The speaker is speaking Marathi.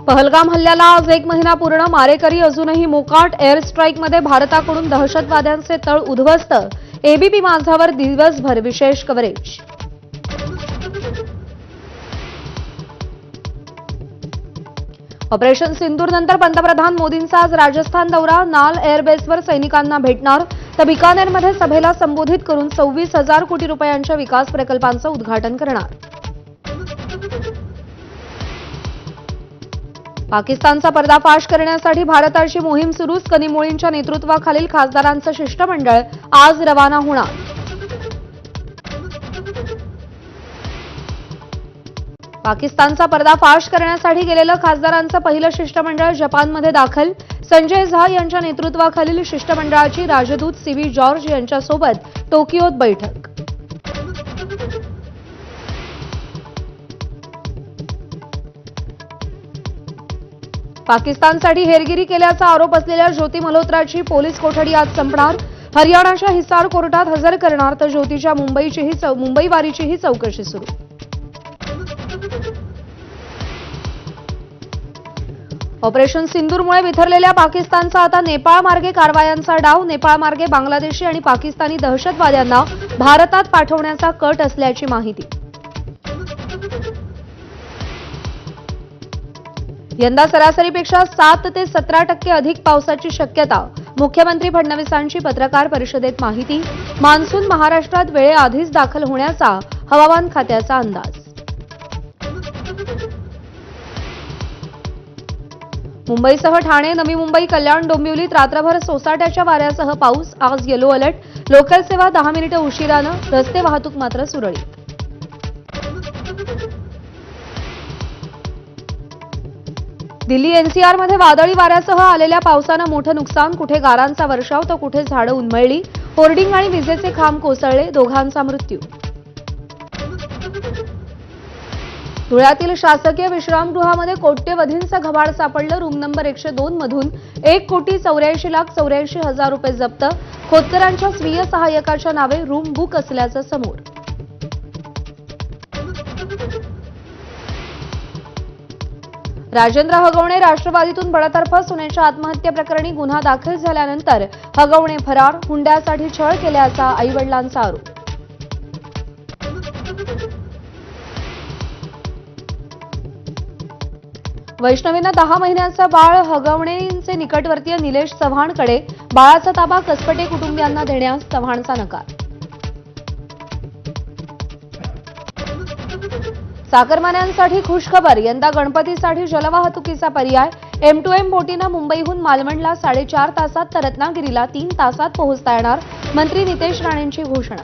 पहलगाम हल्ल्याला आज 1 महिना पूर्ण. मारेकरी अजूनही मोकाट. एअर स्ट्राईकमध्ये भारताकडून दहशतवाद्यांचे तळ उद्ध्वस्त. एबीपी माझावर दिवसभर विशेष कव्हरेज. ऑपरेशन सिंदूरनंतर पंतप्रधान मोदींचा आज राजस्थान दौरा. नाल एअरबेसवर सैनिकांना भेटणार तर बिकानेरमध्ये सभेला संबोधित करून 26,000 कोटी रुपयांच्या विकास प्रकल्पांचं उद्घाटन करणार. पाकिस्तानचा पर्दाफाश करण्यासाठी भारताची मोहीम सुरू. कनिमोळींच्या नेतृत्वाखालील खासदारांचं शिष्टमंडळ आज रवाना होणार. पाकिस्तानचा पर्दाफाश करण्यासाठी गेलेलं खासदारांचं पहिलं शिष्टमंडळ जपानमध्ये दाखल. संजय झा यांच्या नेतृत्वाखालील शिष्टमंडळाची राजदूत सीव्ही जॉर्ज यांच्यासोबत टोकियोत बैठक. पाकिस्तानसाठी हेरगिरी केल्याचा आरोप असलेल्या ज्योती मल्होत्राची पोलीस कोठडी आज संपणार. हरियाणाच्या हिसार कोर्टात हजर करणार तर ज्योतीच्या मुंबई वारीचीही चौकशी सुरू. ऑपरेशन सिंदूरमुळे बिथरलेल्या पाकिस्तानचा आता नेपाळ मार्गे कारवायांचा डाव. नेपाळ मार्गे बांगलादेशी आणि पाकिस्तानी दहशतवाद्यांना भारतात पाठवण्याचा कट असल्याची माहिती. यंदा सरासरीपेक्षा 7 ते 17% अधिक पावसाची शक्यता. मुख्यमंत्री फडणवीसांची पत्रकार परिषदेत माहिती. मान्सून महाराष्ट्रात वेळेआधीच दाखल होण्याचा हवामान खात्याचा अंदाज. मुंबईसह ठाणे, नवी मुंबई, कल्याण, डोंबिवलीत रात्रभर सोसाट्याच्या वाऱ्यासह पाऊस. आज येलो अलर्ट. लोकल सेवा 10 मिनिटे उशिरानं. रस्ते वाहतूक मात्र सुरळीत. दिल्ली एनसीआरमध्ये वादळी वाऱ्यासह आलेल्या पावसानं मोठं नुकसान. कुठे गारांचा वर्षाव तर कुठे झाडं उन्मळली. होर्डिंग आणि विजेचे खांब कोसळले. दोघांचा मृत्यू. धुळ्यातील शासकीय विश्रामगृहामध्ये कोट्यवधींचं घबाड सापडलं. रूम नंबर 102 मधून 1,84,84,000 रुपये जप्त. खोतकरांच्या स्वीय सहाय्यकाच्या नावे रूम बुक असल्याचं समोर. राजेंद्र हगवणे राष्ट्रवादीतून बडतर्फ. सुनेच्या आत्महत्येप्रकरणी गुन्हा दाखल झाल्यानंतर हगवणे फरार. हुंड्यासाठी छळ केल्याचा आईवडिलांचा आरोप. वैष्णवीनं 10 महिन्याचं बाळ. हगवणेंचे निकटवर्तीय निलेश चव्हाणकडे. बाळाचा ताबा कसपटे कुटुंबियांना देण्यास चव्हाणचा नकार. चाकरमान्यांसाठी खुशखबर. यंदा गणपतीसाठी जलवाहतुकीचा पर्याय. M2M बोटीनं मुंबईहून मालवणला 4.5 तासात तर रत्नागिरीला 3 तासात पोहोचता येणार. मंत्री नितेश राणेंची घोषणा.